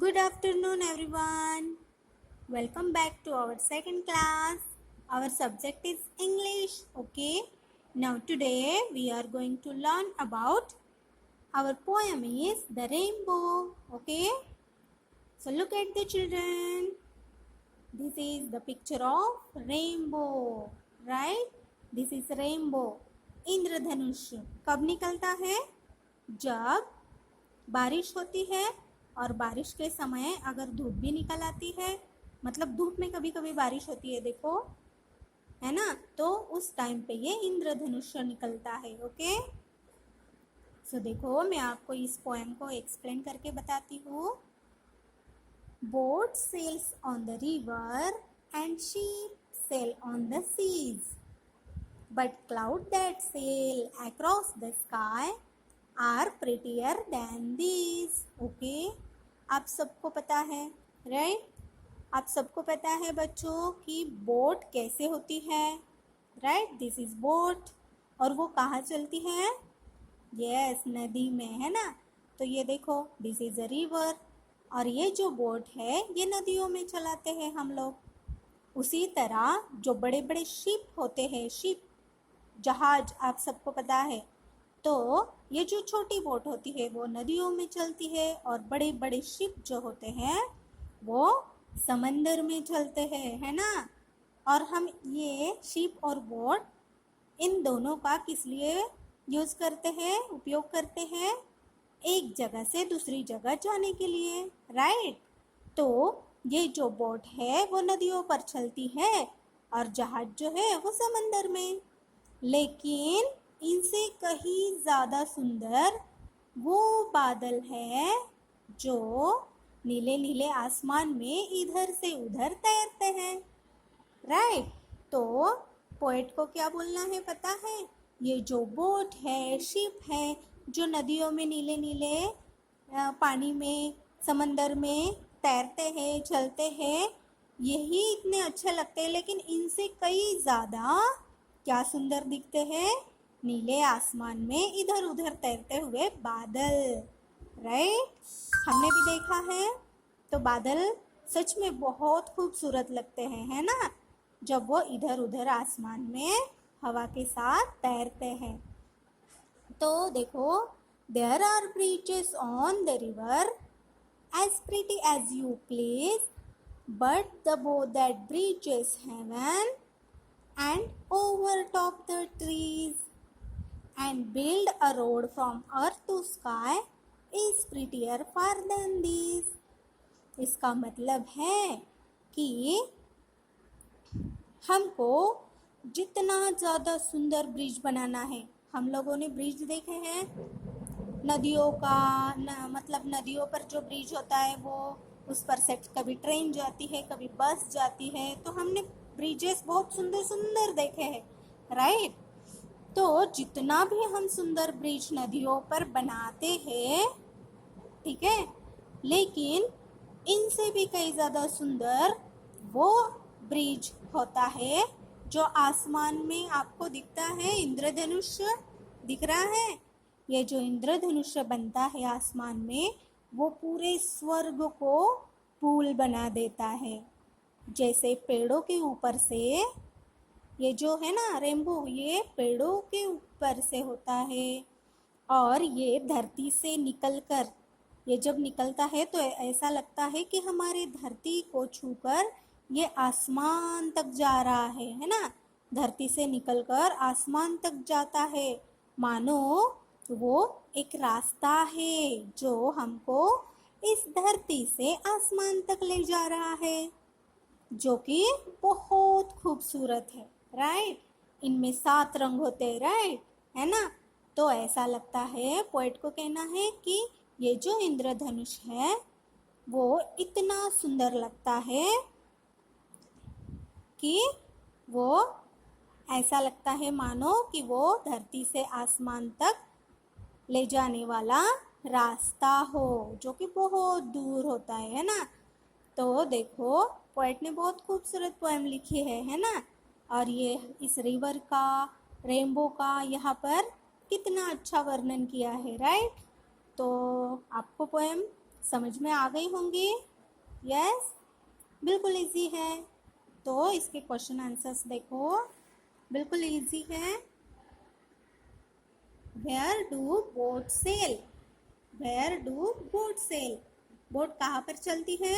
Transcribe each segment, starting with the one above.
Good afternoon, everyone. Welcome back to our second class. Our subject is English. Okay. Now, today we are going to learn about our poem is The Rainbow. Okay. So, look at the children. This is the picture of rainbow. Right? This is rainbow. इंद्रधनुष कब निकलता है? जब बारिश होती है और बारिश के समय अगर धूप भी निकल आती है, मतलब धूप में कभी कभी बारिश होती है, देखो है ना, तो उस टाइम पे ये इंद्रधनुष निकलता है। ओके, सो देखो मैं आपको इस पोएम को एक्सप्लेन करके बताती हूँ। Boat sails on the river and ship sail on the seas, but cloud that sail across the sky are prettier than this. Okay, आप सबको पता है, राइट? आप सबको पता है बच्चों कि बोट कैसे होती है, राइट? दिस इज बोट, और वो कहाँ चलती है? यस, नदी में, है ना। तो ये देखो, दिस इज अ रिवर, और ये जो बोट है ये नदियों में चलाते हैं हम लोग। उसी तरह जो बड़े बड़े शिप होते हैं, शिप जहाज, आप सबको पता है, तो ये जो छोटी बोट होती है वो नदियों में चलती है, और बड़े बड़े शिप जो होते हैं वो समंदर में चलते हैं, है ना। और हम ये शिप और बोट इन दोनों का किस लिए यूज़ करते हैं, उपयोग करते हैं? एक जगह से दूसरी जगह जाने के लिए, राइट? तो ये जो बोट है वो नदियों पर चलती है और जहाज जो है वो समंदर में। लेकिन इनसे कहीं ज़्यादा सुंदर वो बादल है जो नीले नीले आसमान में इधर से उधर तैरते हैं, राइट? तो पोएट को क्या बोलना है पता है? ये जो बोट है, शिप है, जो नदियों में नीले नीले पानी में, समंदर में तैरते हैं, चलते हैं, यही इतने अच्छे लगते हैं, लेकिन इनसे कई ज़्यादा क्या सुंदर दिखते हैं? नीले आसमान में इधर उधर तैरते हुए बादल, राइट? हमने भी देखा है, तो बादल सच में बहुत खूबसूरत लगते हैं, है ना, जब वो इधर उधर आसमान में हवा के साथ तैरते हैं। तो देखो, there are bridges on the river as pretty as you please, but the boat that reaches heaven and overtop the trees and build a road from earth to sky is prettier far than this. इसका मतलब है कि हमको जितना ज़्यादा सुंदर bridge बनाना है, हम लोगों ने ब्रिज देखे हैं नदियों का, मतलब नदियों पर जो ब्रिज होता है वो, उस पर से कभी ट्रेन जाती है, कभी बस जाती है, तो हमने ब्रिजेस बहुत सुंदर सुंदर देखे हैं, राइट? तो जितना भी हम सुंदर ब्रिज नदियों पर बनाते हैं, ठीक है, लेकिन इनसे भी कई ज़्यादा सुंदर वो ब्रिज होता है जो आसमान में आपको दिखता है, इंद्रधनुष दिख रहा है। ये जो इंद्रधनुष बनता है आसमान में, वो पूरे स्वर्ग को पुल बना देता है। जैसे पेड़ों के ऊपर से, ये जो है ना रेनबो, ये पेड़ों के ऊपर से होता है, और ये धरती से निकलकर, ये जब निकलता है तो ऐसा लगता है कि हमारे धरती को छूकर ये आसमान तक जा रहा है ना। धरती से निकलकर आसमान तक जाता है, मानो वो एक रास्ता है जो हमको इस धरती से आसमान तक ले जा रहा है, जो कि बहुत खूबसूरत है, राइट? इनमें 7 रंग होते हैं, राइट, है ना। तो ऐसा लगता है, पोएट को कहना है कि ये जो इंद्रधनुष है वो इतना सुंदर लगता है कि वो ऐसा लगता है मानो कि वो धरती से आसमान तक ले जाने वाला रास्ता हो, जो कि बहुत दूर होता है ना। तो देखो, पोएट ने बहुत खूबसूरत पोएम लिखी है ना। और ये इस रिवर का, रेनबो का यहाँ पर कितना अच्छा वर्णन किया है, राइट? तो आपको पोएम समझ में आ गई होंगी? यस, बिल्कुल इजी है। तो इसके क्वेश्चन आंसर्स देखो, बिल्कुल इजी है। Where do boat sail? Where do boat sail? Boat कहाँ पर चलती है?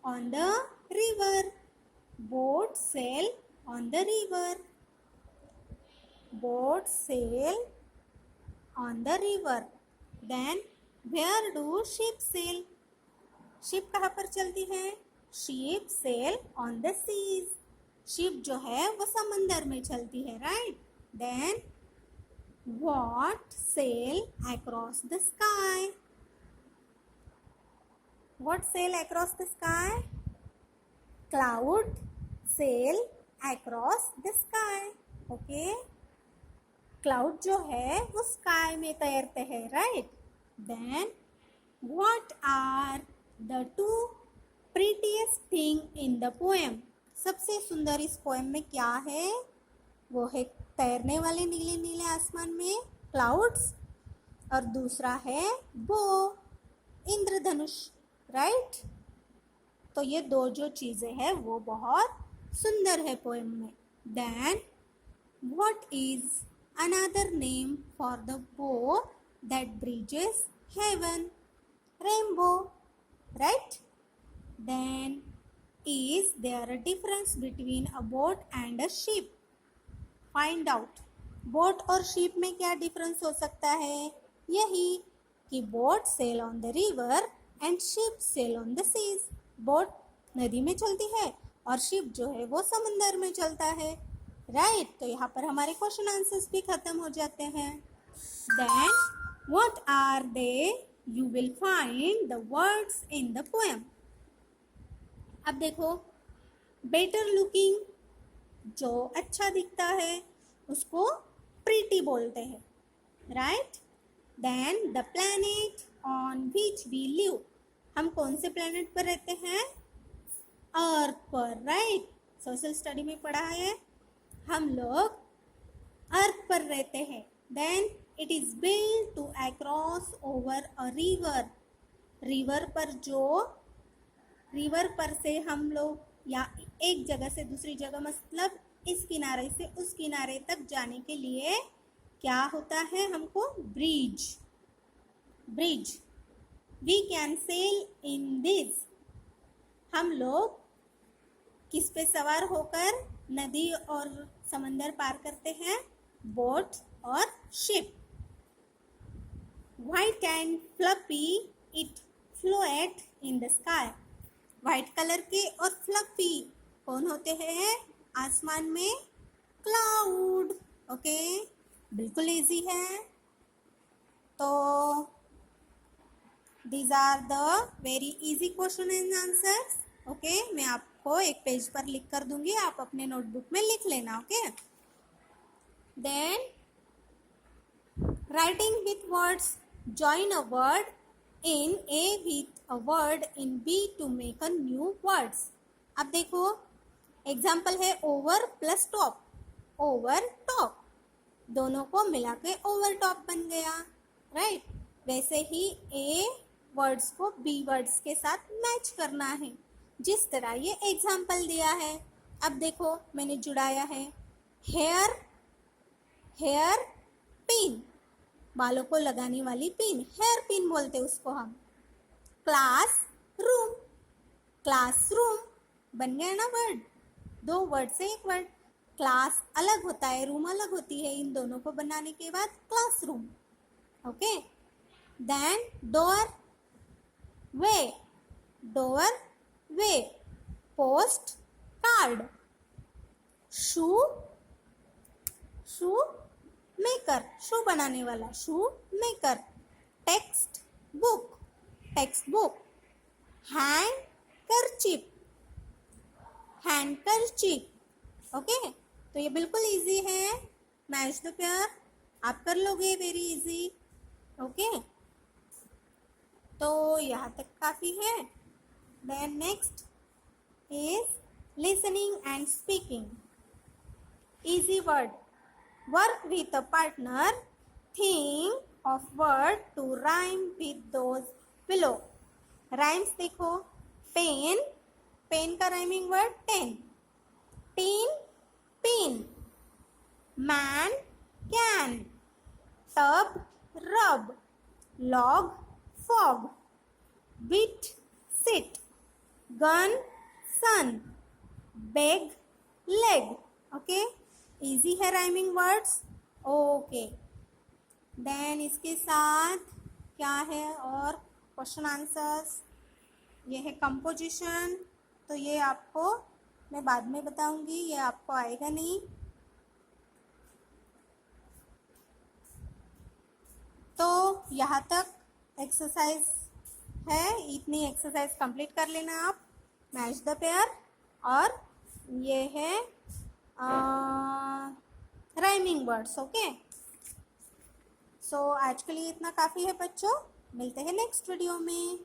On the river. Boat sail on the river. Boat sail on the river. Then where do ship sail? Ship कहाँ पर चलती है? Ship sail on the seas. Ship जो है वो समंदर में चलती है, right? Then what sail across the sky? What sail across the sky? Cloud sail across the sky. Okay, cloud जो है वो स्काई में तैरते हैं, right? Then what are the two prettiest thing in the poem? सबसे सुंदर इस poem में क्या है? वो है तैरने वाले नीले नीले आसमान में क्लाउड्स, और दूसरा है बो, इंद्रधनुष, राइट? तो ये दो जो चीजें हैं वो बहुत सुंदर है पोएम में। Then what is another name for the bow that bridges heaven? Rainbow, right? Then is there a difference between a boat and a ship? Find out. Boat और शिप में क्या डिफरेंस हो सकता है? यही कि boat sail on the river and ship sail on the seas. Boat नदी में चलती है और शिप जो है वो समंदर में चलता है, राइट? तो यहाँ पर हमारे क्वेश्चन आंसर्स भी खत्म हो जाते हैं। Then what are they? You will find the words in the poem. अब देखो, better looking जो अच्छा दिखता है उसको pretty बोलते हैं, right? Then the planet on which we live. हम कौन से planet पर रहते हैं? अर्थ पर, राइट? सोशल स्टडी में पढ़ा है, हम लोग अर्थ पर रहते हैं। Then it is built to across over a river. River पर से हम लोग या एक जगह से दूसरी जगह, मतलब इस किनारे से उस किनारे तक जाने के लिए क्या होता है? हमको bridge we can sail in this. हम लोग किस पे सवार होकर नदी और समंदर पार करते हैं? बोट और ship. White and fluffy it floated in the sky. White colour के और फ्लफी कौन होते हैं आसमान में? क्लाउड। ओके, बिल्कुल इजी है। तो these are the very easy question and answers. Okay, मैं आपको एक पेज पर लिख कर दूंगी, आप अपने नोटबुक में लिख लेना। Okay, then writing with words, join a word in A with a word in B to make a new words. अब देखो, एग्जाम्पल है over plus top. Over top दोनों को मिला के ओवर टॉप बन गया, राइट? वैसे ही ए वर्ड्स को बी वर्ड्स के साथ मैच करना है, जिस तरह ये एग्जाम्पल दिया है। अब देखो, मैंने जुड़ाया है हेयर पिन, बालों को लगाने वाली पिन, हेयर पिन बोलते उसको हम। क्लासरूम बन गया ना वर्ड, दो वर्ड से एक वर्ड। क्लास अलग होता है, रूम अलग होती है, इन दोनों को बनाने के बाद classroom. Okay, then doorway, postcard, shoemaker, shoe बनाने वाला, shoemaker. Textbook. Handkerchief. Okay, तो ये बिल्कुल इजी है। मैच द पेयर आप कर लोगे, वेरी इजी। ओके, तो यहाँ तक काफ़ी है। Then next is listening and speaking. Easy word, work with a partner, think of word to rhyme with those below. Rhymes देखो, पेन, पेन का rhyming word ten, tin, pin, man, can, tub, rub, log, fog, bit, sit, gun, sun, beg, leg. Okay, easy है rhyming words. Okay, then इसके साथ क्या है और question answers. ये है कंपोजिशन, तो ये आपको मैं बाद में बताऊंगी, ये आपको आएगा नहीं. तो यहाँ तक एक्सरसाइज है, इतनी एक्सरसाइज कंप्लीट कर लेना आप. मैच द पेयर, और ये है राइमिंग वर्ड्स. ओके, सो आज के लिए इतना काफ़ी है बच्चों. मिलते हैं नेक्स्ट वीडियो में.